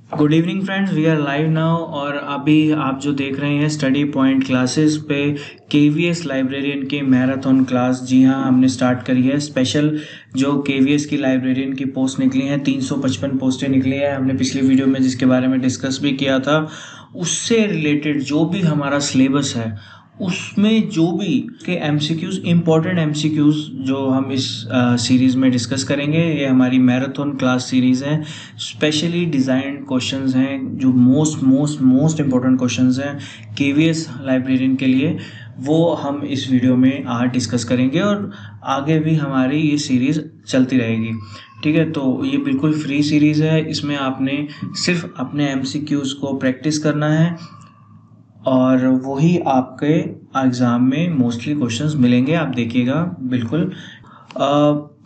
Good evening friends, we are live now. और अभी आप जो देख रहे हैं स्टडी पॉइंट क्लासेस पे केवीएस लाइब्रेरियन की मैराथन क्लास। जी हाँ, हमने स्टार्ट करी है। स्पेशल जो केवीएस की लाइब्रेरियन की पोस्ट निकली हैं, 355 पोस्टें निकली हैं। हमने पिछली वीडियो में जिसके बारे में डिस्कस भी किया था, उससे रिलेटेड जो भी हमारा सिलेबस है उसमें जो भी के एमसीक्यूज, इम्पोर्टेंट एमसीक्यूज जो हम इस सीरीज़ में डिस्कस करेंगे। ये हमारी मैराथन क्लास सीरीज़ है। स्पेशली डिज़ाइंड क्वेश्चंस हैं जो मोस्ट इम्पोर्टेंट क्वेश्चंस हैं केवीएस लाइब्रेरियन के लिए, वो हम इस वीडियो में आज डिस्कस करेंगे और आगे भी हमारी ये सीरीज़ चलती रहेगी। ठीक है, तो ये बिल्कुल फ्री सीरीज़ है। इसमें आपने सिर्फ अपने एमसीक्यूज को प्रैक्टिस करना है और वही आपके एग्ज़ाम में मोस्टली क्वेश्चंस मिलेंगे। आप देखिएगा बिल्कुल।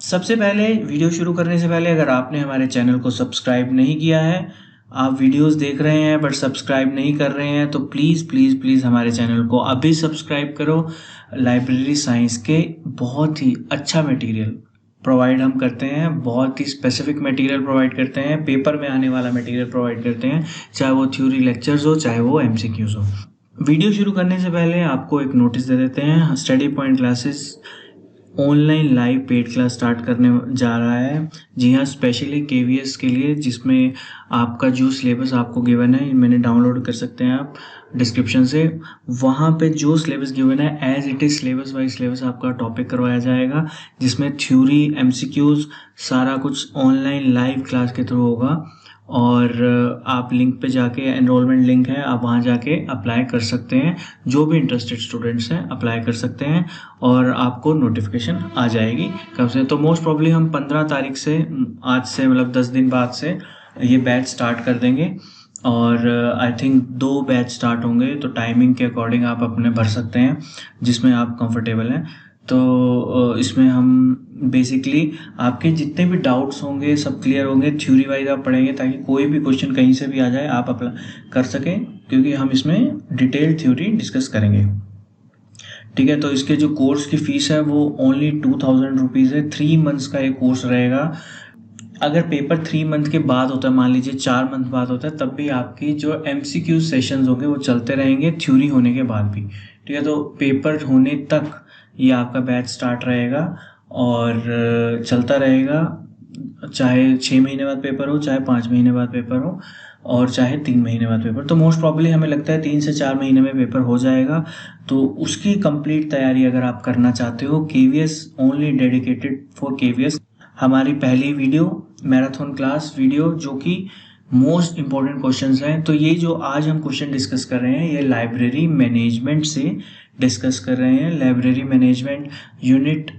सबसे पहले वीडियो शुरू करने से पहले, अगर आपने हमारे चैनल को सब्सक्राइब नहीं किया है, आप वीडियोस देख रहे हैं बट सब्सक्राइब नहीं कर रहे हैं, तो प्लीज़ प्लीज़ प्लीज़ हमारे चैनल को अभी सब्सक्राइब करो। लाइब्रेरी साइंस के बहुत ही अच्छा मटेरियल प्रोवाइड हम करते हैं, बहुत ही स्पेसिफिक मटेरियल प्रोवाइड करते हैं, पेपर में आने वाला मटेरियल प्रोवाइड करते हैं, चाहे वो थ्योरी लेक्चर्स हो चाहे वो एमसीक्यूज हो। वीडियो शुरू करने से पहले आपको एक नोटिस दे देते हैं। Study point classes online live paid class start करने जा रहा है। जी हाँ, स्पेशली केवीएस के लिए, जिसमें आपका जो सिलेबस आपको गिवन है, मैंने डाउनलोड कर सकते हैं आप डिस्क्रिप्शन से। वहाँ पे जो सिलेबस गिवन है as it is syllabus wise syllabus आपका टॉपिक करवाया जाएगा, जिसमें थ्योरी, एमसीक्यूज, सारा कुछ ऑनलाइन लाइव क्लास के थ्रू होगा। और आप लिंक पे जाके, एनरोलमेंट लिंक है, आप वहाँ जाके अप्लाई कर सकते हैं। जो भी इंटरेस्टेड स्टूडेंट्स हैं अप्लाई कर सकते हैं और आपको नोटिफिकेशन आ जाएगी कब से। तो मोस्ट प्रॉब्ली हम 15 तारीख से, आज से मतलब 10 दिन बाद से ये बैच स्टार्ट कर देंगे। और आई थिंक 2 बैच स्टार्ट होंगे, तो टाइमिंग के अकॉर्डिंग आप अपने भर सकते हैं जिसमें आप कंफर्टेबल हैं। तो इसमें हम बेसिकली आपके जितने भी डाउट्स होंगे सब क्लियर होंगे। थ्योरी वाइज आप पढ़ेंगे ताकि कोई भी क्वेश्चन कहीं से भी आ जाए आप अप्लाई कर सकें, क्योंकि हम इसमें डिटेल थ्योरी डिस्कस करेंगे। ठीक है, तो इसके जो कोर्स की फीस है वो ओनली 2000 रुपीज़ है। 3 मंथ्स का ये कोर्स रहेगा। अगर पेपर 3 मंथ के बाद होता है, मान लीजिए 4 मंथ बाद होता है, तब भी आपकी जो एमसीक्यू सेशंस होंगे वो चलते रहेंगे थ्योरी होने के बाद भी। ठीक है, तो पेपर होने तक ये आपका बैच स्टार्ट रहेगा और चलता रहेगा, चाहे 6 महीने बाद पेपर हो, चाहे 5 महीने बाद पेपर हो, और चाहे 3 महीने बाद पेपर। तो मोस्ट प्रॉब्ली हमें लगता है 3 से 4 महीने में पेपर हो जाएगा। तो उसकी कंप्लीट तैयारी अगर आप करना चाहते हो, KVS only dedicated for KVS, हमारी पहली वीडियो मैराथन क्लास वीडियो, जो कि मोस्ट इंपॉर्टेंट क्वेश्चंस हैं। तो ये जो आज हम क्वेश्चन डिस्कस कर रहे हैं, ये लाइब्रेरी मैनेजमेंट से डिस्कस कर रहे हैं। लाइब्रेरी मैनेजमेंट यूनिट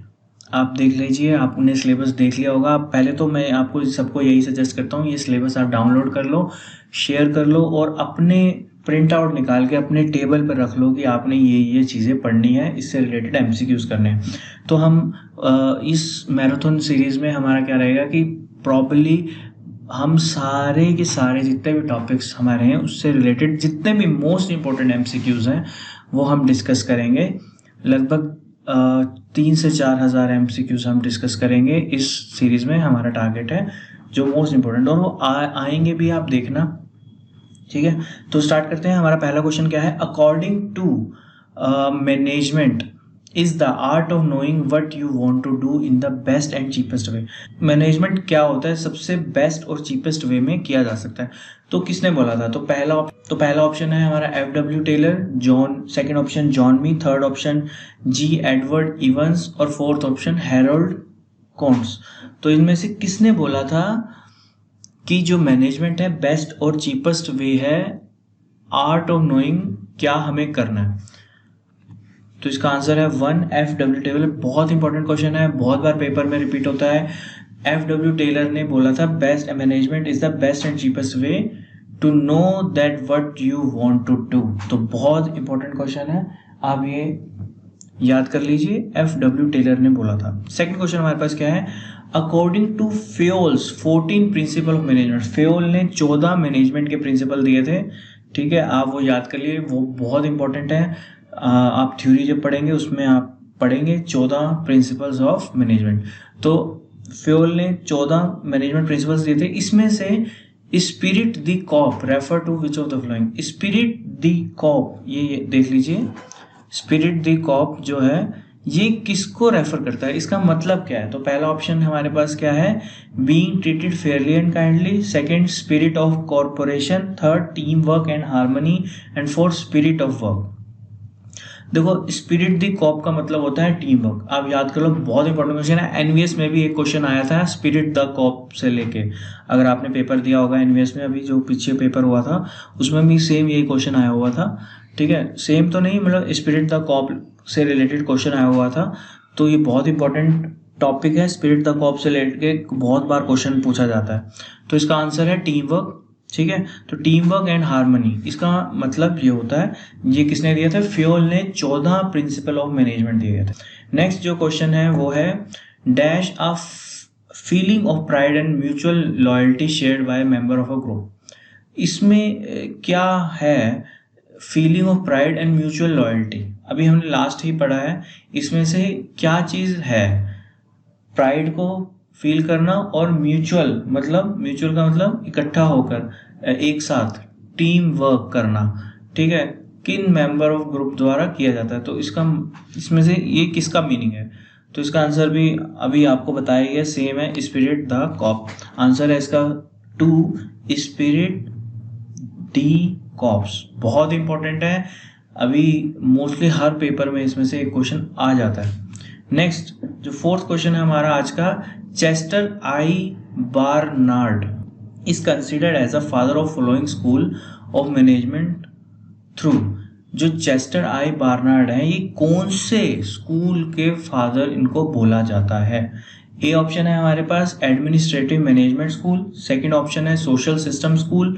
आप देख लीजिए, आपने सिलेबस देख लिया होगा। पहले तो मैं आपको सबको यही सजेस्ट करता हूँ, ये सिलेबस आप डाउनलोड कर लो, शेयर कर लो और अपने प्रिंट आउट निकाल के अपने टेबल पर रख लो कि आपने ये चीज़ें पढ़नी है, इससे रिलेटेड एमसीक्यूज करने हैं। तो हम इस मैराथन सीरीज़ में हमारा क्या रहेगा कि प्रॉपर्ली हम सारे के सारे जितने भी टॉपिक्स हमारे हैं उससे रिलेटेड जितने भी मोस्ट इंपॉर्टेंट एमसीक्यूज हैं वो हम डिस्कस करेंगे। लगभग 3 से 4 हज़ार एमसीक्यूज हम डिस्कस करेंगे इस सीरीज़ में, हमारा टारगेट है, जो मोस्ट इंपॉर्टेंट, और वो आएंगे भी, आप देखना। ठीक है, तो स्टार्ट करते हैं। हमारा पहला क्वेश्चन क्या है? According to management is the art of knowing what you want to do in the best and cheapest way. Management क्या होता है? सबसे बेस्ट और चीपेस्ट वे में किया जा सकता है। तो किसने बोला था? तो पहला ऑप्शन है हमारा F W. Taylor, second option John Mee, third option G. Edward Evans और फोर्थ ऑप्शन हैरोल्ड कोन्स। तो इनमें से किसने बोला था कि जो मैनेजमेंट है बेस्ट और चीपेस्ट वे है आर्ट ऑफ नोइंग क्या हमें करना है? तो इसका आंसर है 1 एफ.डब्ल्यू. टेलर। बहुत इंपॉर्टेंट क्वेश्चन है, बहुत बार पेपर में रिपीट होता है। एफ.डब्ल्यू. टेलर ने बोला था best management is the best and cheapest way to know that what you want to do. तो बहुत इंपॉर्टेंट क्वेश्चन है, आप ये याद कर लीजिए, एफ.डब्ल्यू. टेलर ने बोला था। सेकंड क्वेश्चन हमारे पास क्या है? According to Fayol's 14 principle of management. Fayol ने 14 मैनेजमेंट के प्रिंसिपल दिए थे। ठीक है, आप वो याद कर लिए, वो बहुत इंपॉर्टेंट है। आप थ्योरी जब पढ़ेंगे उसमें आप पढ़ेंगे 14 प्रिंसिपल्स ऑफ मैनेजमेंट। तो फेयोल ने 14 मैनेजमेंट प्रिंसिपल्स दिए थे, इसमें से spirit de corps refer to which of the following. Spirit de corps, ये देख लीजिए, स्पिरिट द कॉप जो है ये किसको रेफर करता है, इसका मतलब क्या है। तो पहला ऑप्शन हमारे पास क्या है, being treated Fairlie and kindly, second spirit of corporation, third team work and harmony, and fourth spirit of work. देखो स्पिरिट द कॉप का मतलब होता है टीम वर्क, आप याद कर लो, बहुत इंपॉर्टेंट क्वेश्चन है। एनवीएस में भी एक क्वेश्चन आया था स्पिरिट द कॉप से लेके, अगर आपने पेपर दिया होगा एनवीएस में, अभी जो पीछे पेपर हुआ था उसमें भी सेम यही क्वेश्चन आया हुआ था। ठीक है, सेम तो नहीं, मतलब स्पिरिट द कॉप से रिलेटेड क्वेश्चन आया हुआ था। तो ये बहुत इंपॉर्टेंट टॉपिक है, स्पिरिट द कॉप से रिलेटेड बहुत बार क्वेश्चन पूछा जाता है। तो इसका आंसर है टीम वर्क। ठीक है, तो टीम वर्क एंड हार्मनी, इसका मतलब ये होता है, ये किसने दिया था, फ्योल ने 14 प्रिंसिपल ऑफ मैनेजमेंट दिए थे। नेक्स्ट जो क्वेश्चन है वो है dash a feeling of pride and mutual loyalty shared by member of a group. इसमें क्या है, feeling of pride and mutual loyalty, अभी हमने लास्ट ही पढ़ा है, इसमें से क्या चीज है, प्राइड को फील करना और म्यूचुअल का मतलब इकट्ठा होकर एक साथ टीम वर्क करना। ठीक है, किन मेंबर ऑफ ग्रुप द्वारा किया जाता है, तो इसमें से ये किसका मीनिंग है। तो इसका आंसर भी अभी आपको बताया गया, सेम है, स्पिरिट द कॉप। आंसर है इसका 2 स्पिरिट दी कॉप्स। बहुत इंपॉर्टेंट है, अभी मोस्टली हर पेपर में इसमें से एक क्वेश्चन आ जाता है। नेक्स्ट जो फोर्थ क्वेश्चन है हमारा आज का, Chester I Barnard is considered as a father of following school of management through. जो चेस्टर आई बार्नार्ड है ये कौन से स्कूल के फादर इनको बोला जाता है। ए ऑप्शन है हमारे पास administrative management school, second option है social system school,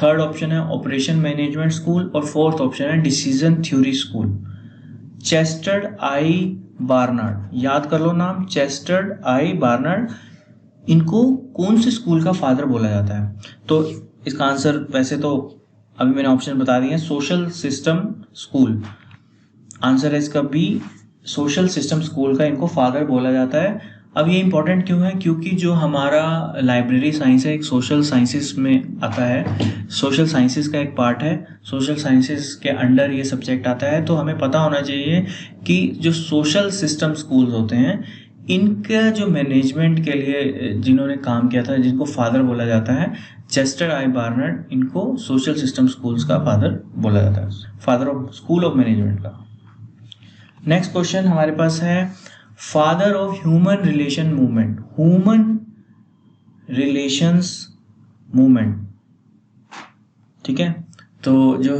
third option है ऑपरेशन मैनेजमेंट स्कूल, और फोर्थ ऑप्शन है decision theory school. Chester I Barnard, याद कर लो नाम, चेस्टर आई बार्नार्ड, इनको कौन से स्कूल का फादर बोला जाता है। तो इसका आंसर वैसे तो अभी मैंने ऑप्शन बता दिए हैं, सोशल सिस्टम स्कूल। आंसर है इसका बी, सोशल सिस्टम स्कूल का इनको फादर बोला जाता है। अब ये इंपॉर्टेंट क्यों है, क्योंकि जो हमारा लाइब्रेरी साइंस है एक सोशल साइंसेस में आता है, सोशल साइंसेस का एक पार्ट है, सोशल साइंसेस के अंडर ये सब्जेक्ट आता है। तो हमें पता होना चाहिए कि जो सोशल सिस्टम स्कूल्स होते हैं इनका जो मैनेजमेंट के लिए जिन्होंने काम किया था, जिनको फादर बोला जाता है, चेस्टर आई बार्नार्ड, इनको सोशल सिस्टम स्कूल्स का फादर बोला जाता है, father of school of management का। नेक्स्ट क्वेश्चन हमारे पास है father of human relation movement, human relations movement. ठीक है, तो जो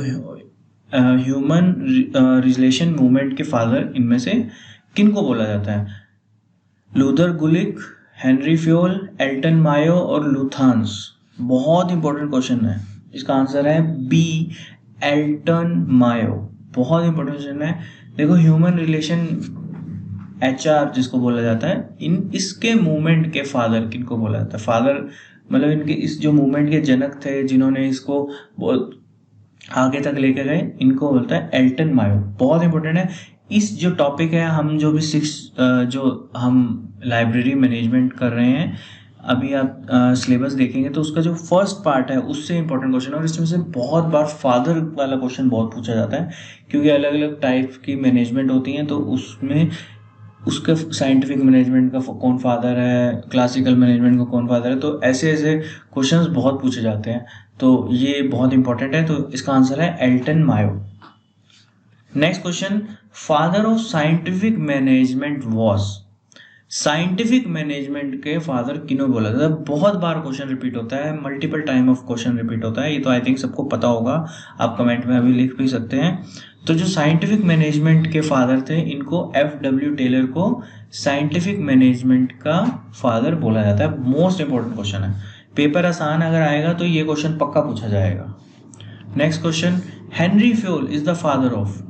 ह्यूमन रिलेशन मूवमेंट के फादर इनमें से किनको बोला जाता है, लूथर गुलिक, हेनरी फ्योल, एल्टन मायो और लुथांस। बहुत इंपॉर्टेंट क्वेश्चन है, इसका आंसर है बी, एल्टन मायो। बहुत इंपॉर्टेंट क्वेश्चन है। देखो ह्यूमन रिलेशन HR जिसको बोला जाता है, इसके मूवमेंट के फादर किनको बोला जाता है, फादर मतलब इनके इस जो मूवमेंट के जनक थे जिन्होंने इसको बहुत आगे तक लेकर गए, इनको बोलता है एल्टन मायो। बहुत इंपॉर्टेंट है। इस जो टॉपिक है, हम जो भी जो हम लाइब्रेरी मैनेजमेंट कर रहे हैं, अभी आप सिलेबस देखेंगे तो उसका जो फर्स्ट पार्ट है उससे इंपॉर्टेंट क्वेश्चन है, और इसमें से बहुत बार फादर वाला क्वेश्चन बहुत पूछा जाता है, क्योंकि अलग अलग टाइप की मैनेजमेंट होती हैं, तो उसमें उसके साइंटिफिक मैनेजमेंट का कौन फादर है, क्लासिकल मैनेजमेंट का कौन फादर है, तो ऐसे ऐसे क्वेश्चंस बहुत पूछे जाते हैं। तो ये बहुत इंपॉर्टेंट है, तो इसका आंसर है Elton Mayo. Next question, father of scientific management was, scientific management के फादर किन्हों बोला जाता है। बहुत बार क्वेश्चन रिपीट होता है, multiple time of question repeat होता है, ये तो आई थिंक सबको पता होगा, आप कमेंट में अभी लिख भी सकते हैं। तो जो साइंटिफिक मैनेजमेंट के फादर थे इनको FW टेलर को साइंटिफिक मैनेजमेंट का फादर बोला जाता है। मोस्ट इंपॉर्टेंट क्वेश्चन है, पेपर आसान अगर आएगा तो ये क्वेश्चन पक्का पूछा जाएगा। Next question, Henry Fayol is the father of,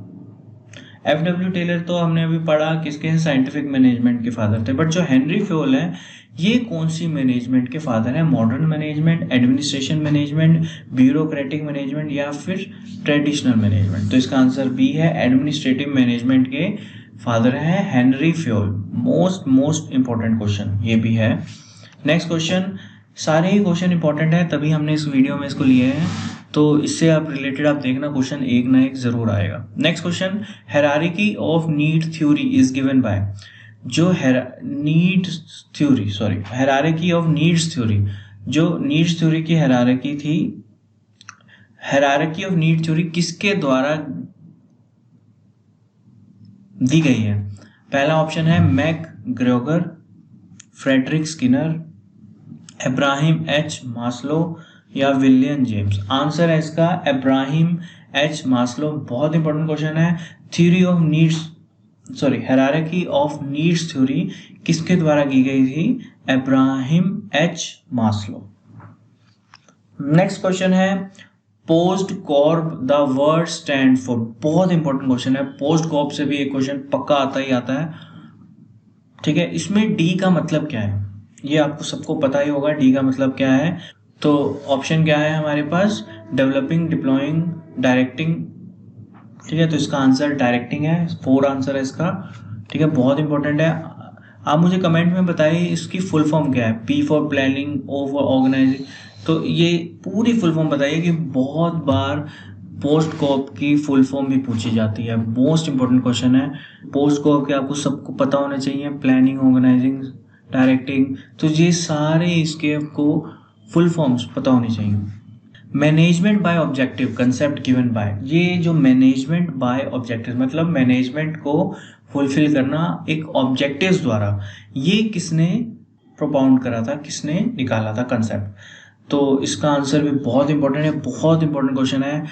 FW Taylor तो हमने अभी पढ़ा किसके, साइंटिफिक मैनेजमेंट के फादर थे, बट जो हेनरी फ्योल है ये कौन सी मैनेजमेंट के फादर है, modern management, administration management, bureaucratic management या फिर ट्रेडिशनल मैनेजमेंट। तो इसका आंसर बी है, एडमिनिस्ट्रेटिव मैनेजमेंट के फादर है Henry Fayol. Most important question ये भी है। नेक्स्ट क्वेश्चन, सारे ही क्वेश्चन इंपॉर्टेंट है, तभी हमने इस वीडियो में इसको लिए हैं, तो इससे आप रिलेटेड आप देखना क्वेश्चन एक ना एक जरूर आएगा। Next question, hierarchy of need theory is given by, जो हायरार्की ऑफ नीड्स थ्योरी, जो नीड्स थ्योरी की हायरार्की थी, हायरार्की ऑफ नीड थ्योरी किसके द्वारा दी गई है? पहला ऑप्शन है McGregor, Frederick Skinner, Ibrahim H Maslow या विलियम जेम्स। आंसर है इसका इब्राहिम एच मास्लो। बहुत इंपॉर्टेंट क्वेश्चन है। Theory of needs hierarchy of needs theory किसके द्वारा की गई थी? Ibrahim H Maslow. Next question है post Corp the word stand for. बहुत इंपॉर्टेंट क्वेश्चन है, पोस्ट कॉर्प से भी एक क्वेश्चन पक्का आता ही आता है, ठीक है। इसमें डी का मतलब क्या है, ये आपको सबको पता ही होगा, डी का मतलब क्या है। तो ऑप्शन क्या है हमारे पास? डेवलपिंग, डिप्लॉइंग, डायरेक्टिंग, ठीक है। तो इसका आंसर डायरेक्टिंग है, 4 आंसर है इसका, ठीक है। बहुत इंपॉर्टेंट है। आप मुझे कमेंट में बताइए इसकी फुल फॉर्म क्या है। P for planning, O for organizing, तो ये पूरी फुल फॉर्म बताइए कि बहुत बार पोस्ट कॉप की फुल फॉर्म भी पूछी जाती है। मोस्ट इंपॉर्टेंट क्वेश्चन है। पोस्ट कॉप के आपको सबको पता होना चाहिए, प्लानिंग, ऑर्गेनाइजिंग, डायरेक्टिंग, तो ये सारे इसके आपको फुल फॉर्म्स पता होनी चाहिए। Management by objective concept given by, ये जो मैनेजमेंट बाय ऑब्जेक्टिव मतलब मैनेजमेंट को फुलफिल करना एक ऑब्जेक्टिव्स द्वारा, ये किसने प्रोपाउंड करा था, किसने निकाला था कंसेप्ट? तो इसका आंसर भी बहुत इंपॉर्टेंट है, बहुत इंपॉर्टेंट क्वेश्चन है।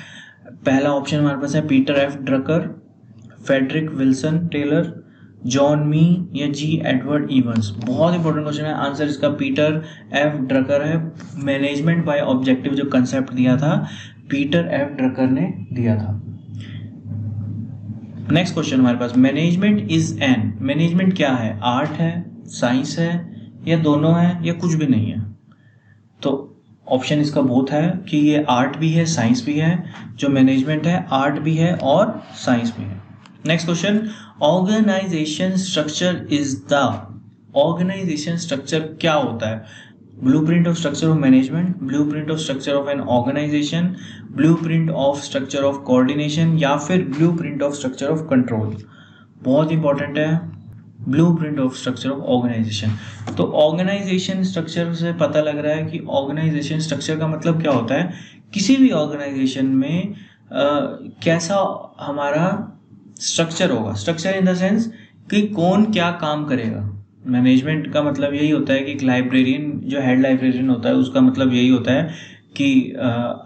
पहला ऑप्शन हमारे पास है Peter F Drucker, Frederick Wilson Taylor, John Mee या जी एडवर्ड इवंस। बहुत इंपॉर्टेंट क्वेश्चन है। आंसर इसका पीटर एफ ड्रकर है। मैनेजमेंट बाय ऑब्जेक्टिव जो कंसेप्ट दिया था पीटर एफ ड्रकर ने दिया था। नेक्स्ट क्वेश्चन हमारे पास, मैनेजमेंट इज एन, मैनेजमेंट क्या है? आर्ट है, साइंस है या दोनों है या कुछ भी नहीं है? तो ऑप्शन इसका बोथ है कि ये आर्ट भी है, साइंस भी है। जो मैनेजमेंट है आर्ट भी है और साइंस भी है। Next question, organization structure is the, organization structure क्या होता है? Blueprint of structure of management, blueprint of structure of an organization, blueprint of structure of coordination या फिर blueprint of structure of control. बहुत इंपॉर्टेंट है, blueprint of structure of organization. तो organization structure से पता लग रहा है कि ऑर्गेनाइजेशन स्ट्रक्चर का मतलब क्या होता है, किसी भी ऑर्गेनाइजेशन में कैसा हमारा स्ट्रक्चर होगा। स्ट्रक्चर इन द सेंस कि कौन क्या काम करेगा। मैनेजमेंट का मतलब यही होता है कि एक लाइब्रेरियन, जो हेड लाइब्रेरियन होता है, उसका मतलब यही होता है कि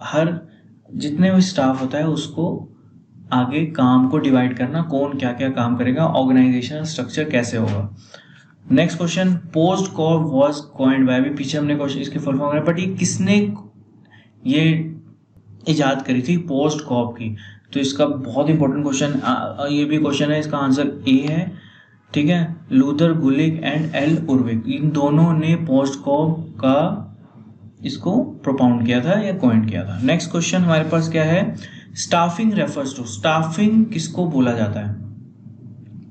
हर जितने भी स्टाफ होता है उसको आगे काम को डिवाइड करना, कौन क्या क्या काम करेगा, ऑर्गेनाइजेशनल स्ट्रक्चर कैसे होगा। Next question, post Corp was coined bye, अभी पीछे हमने क्वेश्चन इसकी फुल फॉर्म है, बट ये किसने ये इजाद करी थी पोस्ट कॉर्प की? तो इसका बहुत इंपॉर्टेंट क्वेश्चन, ये भी क्वेश्चन है, इसका आंसर ए है, ठीक है। लूथर गुलिक एंड एल उर्विक, इन दोनों ने पोस्ट कॉर्प का इसको प्रोपाउंड किया था या कॉइन्ड किया था। नेक्स्ट क्वेश्चन हमारे पास क्या है, स्टाफिंग रेफर्स टू, स्टाफिंग किसको बोला जाता है?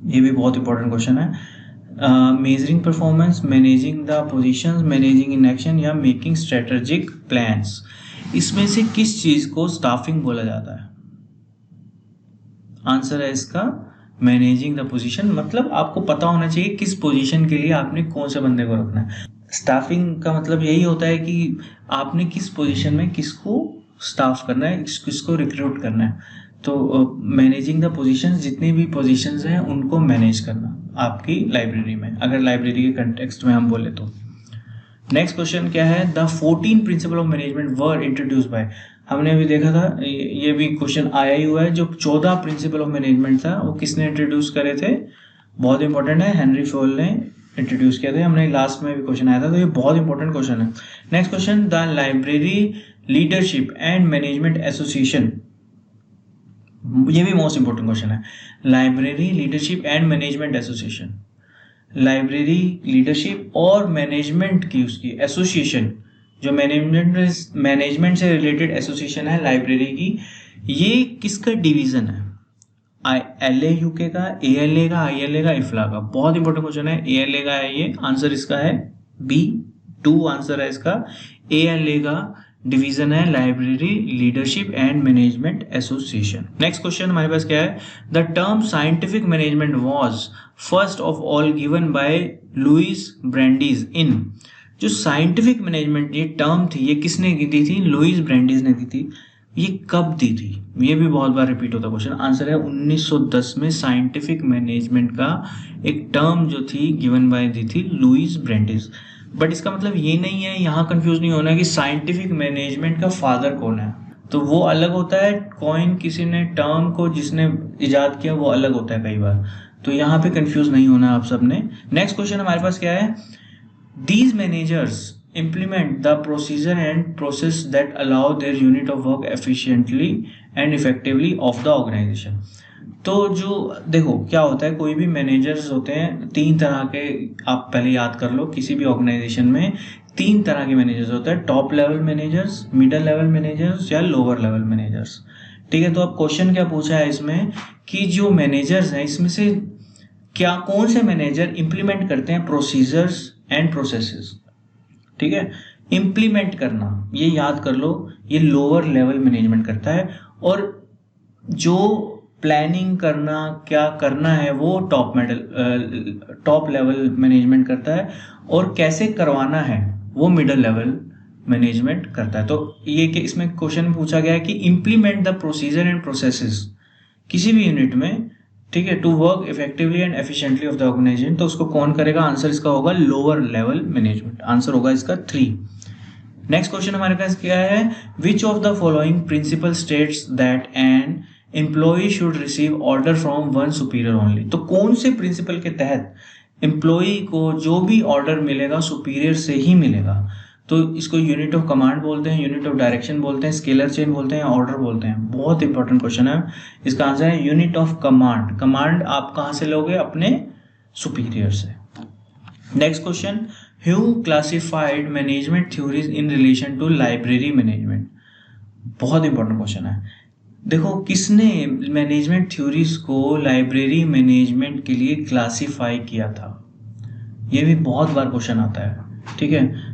ये भी बहुत इंपॉर्टेंट क्वेश्चन है। Measuring performance, managing the positions, managing in action या मेकिंग स्ट्रेटेजिक प्लान्स, इसमें से किस चीज को स्टाफिंग बोला जाता है? आंसर है इसका मैनेजिंग द पोजीशन, मतलब आपको पता होना चाहिए किस पोजीशन के लिए आपने कौन से बंदे को रखना है। स्टाफिंग का मतलब यही होता है कि आपने किस पोजीशन में किसको स्टाफ करना है, किसको रिक्रूट करना है। तो मैनेजिंग द पोजीशंस, जितनी भी पोजीशंस हैं उनको मैनेज करना आपकी लाइब्रेरी में, अगर लाइब्रेरी के कंटेक्स्ट में हम बोले तो। नेक्स्ट क्वेश्चन क्या है, the 14 principle of management were introduce by, हमने अभी देखा था, ये भी क्वेश्चन आया ही हुआ है, जो 14 प्रिंसिपल ऑफ मैनेजमेंट था वो किसने इंट्रोड्यूस करे थे? बहुत इंपॉर्टेंट है, हेनरी फॉल ने इंट्रोड्यूस किया था। हमने लास्ट में भी क्वेश्चन आया था, तो ये बहुत इंपॉर्टेंट क्वेश्चन है। Next question, the library leadership and management association, ये भी मोस्ट इंपॉर्टेंट क्वेश्चन है। Library leadership and management association, library leadership और मैनेजमेंट की उसकी एसोसिएशन, जो मैनेजमेंट से रिलेटेड एसोसिएशन है लाइब्रेरी की, ये किसका डिवीजन है? LAUK का, ALA का, ILA का, IFLA का। बहुत इंपॉर्टेंट क्वेश्चन है, ALA का है ये। आंसर इसका है बी, 2 आंसर है इसका। ए एंड ए का डिवीजन है library leadership and management association. Next question हमारे पास क्या है, the term scientific management was first of all given by Louis Brandeis in. जो साइंटिफिक मैनेजमेंट ये टर्म थी ये किसने दी थी, लुइस ब्रांडीज ने दी थी। ये कब दी थी, ये भी बहुत बार रिपीट होता क्वेश्चन। आंसर है 1910 में साइंटिफिक मैनेजमेंट का एक टर्म जो थी गिवन बाय दी थी लुइस ब्रांडीज। बट इसका मतलब ये नहीं है, यहाँ कंफ्यूज नहीं होना कि साइंटिफिक मैनेजमेंट का फादर कौन है, तो वो अलग होता है। कॉइन किसी ने टर्म को जिसने इजाद किया वो अलग होता है कई बार, तो यहाँ पे कंफ्यूज नहीं होना आप सबने। नेक्स्ट क्वेश्चन हमारे पास क्या है, these managers implement the procedure and process that allow their unit of work efficiently and effectively of the organization। तो जो देखो क्या होता है, कोई भी मैनेजर्स होते हैं 3 तरह के, आप पहले याद कर लो, किसी भी ऑर्गेनाइजेशन में 3 तरह के मैनेजर्स होते हैं, top level managers, middle level managers या लोअर लेवल मैनेजर्स। ठीक है, तो अब क्वेश्चन क्या पूछा है इसमें कि जो मैनेजर्स हैं इसमें से क्या कौन से मैनेजर इंप्लीमेंट करते हैं प्रोसीजर्स एंड प्रोसेसेस। ठीक है, इंप्लीमेंट करना ये याद कर लो, ये लोअर लेवल मैनेजमेंट करता है, और जो प्लानिंग करना क्या करना है वो टॉप लेवल मैनेजमेंट करता है, और कैसे करवाना है वो मिडिल लेवल मैनेजमेंट करता है। तो ये कि इसमें क्वेश्चन पूछा गया है कि implement the procedure and processes किसी भी यूनिट में, ठीक है, to work effectively and efficiently of the organization, तो उसको कौन करेगा, आंसर इसका होगा लोअर लेवल मैनेजमेंट, आंसर होगा इसका 3। नेक्स्ट क्वेश्चन हमारे पास क्या है, which of the following principle states that an employee should receive order from one superior only. तो कौन से प्रिंसिपल के तहत एम्प्लॉय को जो भी ऑर्डर मिलेगा सुपीरियर से ही मिलेगा। तो इसको यूनिट ऑफ कमांड बोलते हैं, यूनिट ऑफ डायरेक्शन बोलते हैं, स्केलर चेन बोलते हैं, ऑर्डर बोलते हैं। बहुत इंपॉर्टेंट क्वेश्चन है, इसका आंसर है यूनिट ऑफ कमांड। कमांड आप कहां से लोगे, अपने सुपीरियर से। Next question, who classified management theories in relation to library management. बहुत इंपॉर्टेंट क्वेश्चन है। देखो किसने मैनेजमेंट थ्योरीज को लाइब्रेरी मैनेजमेंट के लिए क्लासिफाई किया था, ये भी बहुत बार क्वेश्चन आता है। ठीक है,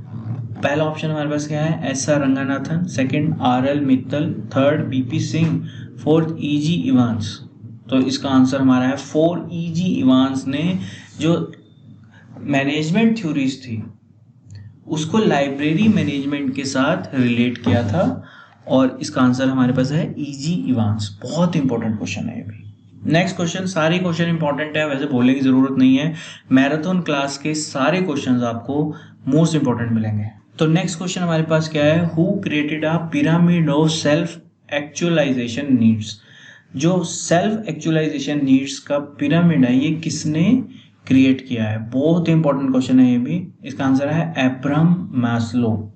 पहला ऑप्शन हमारे पास क्या है, S R. Ranganathan, second R L. Mittal, third B P. Singh, fourth E G. Evans. तो इसका आंसर हमारा है 4 ई.जी. इवांस ने जो मैनेजमेंट थ्योरीज थी उसको लाइब्रेरी मैनेजमेंट के साथ रिलेट किया था, और इसका आंसर हमारे पास है ई.जी. इवांस। बहुत इंपॉर्टेंट क्वेश्चन है ये भी। नेक्स्ट क्वेश्चन, सारे क्वेश्चन इंपॉर्टेंट है, वैसे बोलने की जरूरत नहीं है, मैराथन क्लास के सारे क्वेश्चंस आपको मोस्ट इंपॉर्टेंट मिलेंगे। तो नेक्स्ट क्वेश्चन हमारे पास क्या है, who created a pyramid of self actualization needs. जो सेल्फ एक्चुअलाइजेशन नीड्स का पिरामिड है ये किसने क्रिएट किया है, बहुत इंपॉर्टेंट क्वेश्चन है ये भी। इसका आंसर है एब्राहम मास्लो।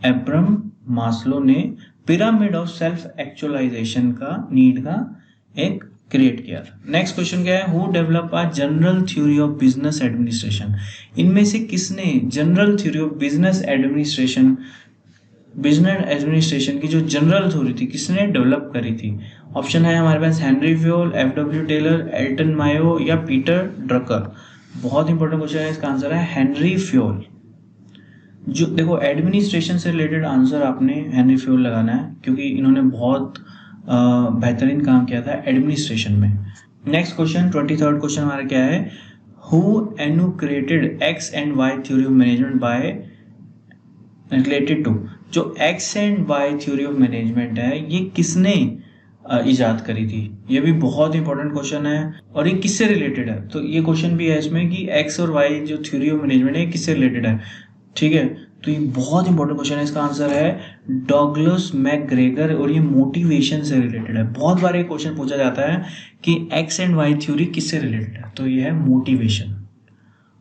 एब्राहम मास्लो ने पिरामिड ऑफ सेल्फ एक्चुअलाइजेशन का नीड का एक क्रिएट किया था। नेक्स्ट क्वेश्चन क्या है, who develop a general theory of business administration. इनमें से किसने general theory of business administration की जो जनरल थ्योरी थी किसने डेवलप करी थी। ऑप्शन है हमारे पास Henri Fayol, F W. Taylor, Elton Mayo या पीटर ड्रकर। बहुत इंपॉर्टेंट क्वेश्चन है, इसका आंसर है हेनरी फ्योल। जो देखो एडमिनिस्ट्रेशन से रिलेटेड आंसर आपने हेनरी फ्योल लगाना है, क्योंकि इन्होंने बहुत बेहतरीन काम किया था एडमिनिस्ट्रेशन में। नेक्स्ट क्वेश्चन 23rd क्वेश्चन हमारा क्या है, who enumerated X and Y theory of management by related to. जो X and Y theory of management है ये किसने इजाद करी थी, ये भी बहुत इंपॉर्टेंट क्वेश्चन है, और ये किससे रिलेटेड है। तो ये क्वेश्चन भी है इसमें कि एक्स और वाई जो थ्योरी ऑफ मैनेजमेंट है किससे रिलेटेड है। ठीक है, तो ये बहुत इंपॉर्टेंट क्वेश्चन है, इसका आंसर है डॉगलस मैकग्रेगर, और ये मोटिवेशन से रिलेटेड है। बहुत बार ये क्वेश्चन पूछा जाता है कि एक्स एंड वाई थ्योरी किससे रिलेटेड है, तो ये है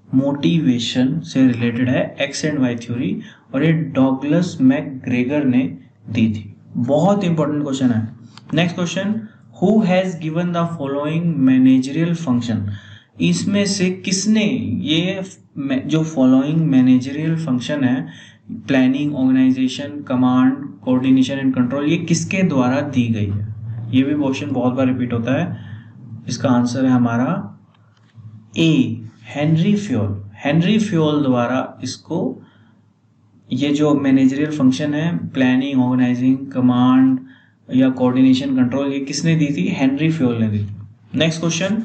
मोटिवेशन से रिलेटेड है एक्स एंड वाई थ्योरी, और ये डॉगलस मैकग्रेगर ने दी थी। बहुत इंपॉर्टेंट क्वेश्चन है। Next question, who has given the following managerial function. इसमें से किसने ये जो फॉलोइंग मैनेजरियल फंक्शन है, planning, organisation, command, coordination and control, ये किसके द्वारा दी गई है। ये भी क्वेश्चन बहुत बार रिपीट होता है। इसका आंसर है हमारा A, Henri Fayol. Henri Fayol द्वारा इसको ये जो मैनेजरियल फंक्शन है, प्लानिंग, ऑर्गेनाइजिंग, कमांड या कोऑर्डिनेशन, कंट्रोल, ये किसने दी थी? हेनरी फ्योल ने दी। Next question,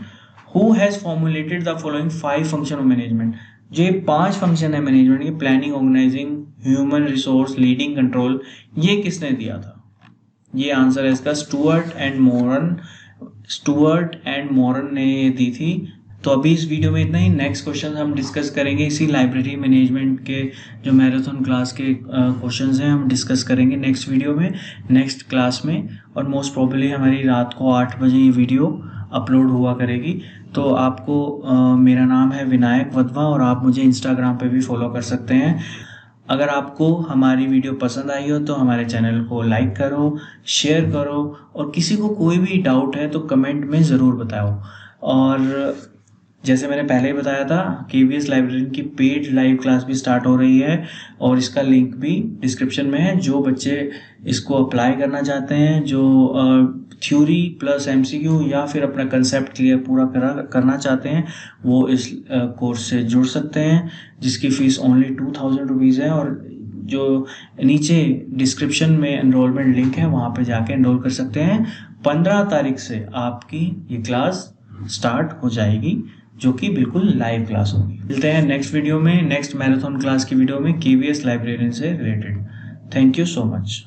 who has formulated the following 5 function of management? जो 5 फंक्शन है मैनेजमेंट के, planning, organising, human resource, leading, control, ये किसने दिया था? ये आंसर है इसका स्टुअर्ट एंड मॉरन ने ये दी थी। तो अभी इस वीडियो में इतना ही। नेक्स्ट क्वेश्चन हम डिस्कस करेंगे इसी लाइब्रेरी मैनेजमेंट के जो मैराथन क्लास के क्वेश्चंस हैं, हम डिस्कस करेंगे नेक्स्ट वीडियो में, नेक्स्ट क्लास में। और मोस्ट प्रोबेबली हमारी रात को 8 बजे ये वीडियो अपलोड हुआ करेगी। तो आपको मेरा नाम है विनायक वधवा और आप मुझे इंस्टाग्राम पे भी फॉलो कर सकते हैं। अगर आपको हमारी वीडियो पसंद आई हो तो हमारे चैनल को लाइक करो, शेयर करो, और किसी को कोई भी डाउट है तो कमेंट में ज़रूर बताओ। और जैसे मैंने पहले ही बताया था, केवीएस लाइब्रेरी की पेड लाइव क्लास भी स्टार्ट हो रही है और इसका लिंक भी डिस्क्रिप्शन में है। जो बच्चे इसको अप्लाई करना चाहते हैं, जो थ्योरी प्लस एमसीक्यू या फिर अपना कंसेप्ट क्लियर पूरा करना चाहते हैं, वो इस कोर्स से जुड़ सकते हैं, जिसकी फ़ीस ओनली 2000 रुपीज़ है। और जो नीचे डिस्क्रिप्शन में एनरोलमेंट लिंक है, वहाँ पे जाके एनरोल कर सकते हैं। 15 तारीख से आपकी ये क्लास स्टार्ट हो जाएगी, जो कि बिल्कुल लाइव क्लास होगी। मिलते हैं नेक्स्ट वीडियो में, नेक्स्ट मैराथन क्लास की वीडियो में, केवीएस लाइब्रेरियन से related. Thank you so much.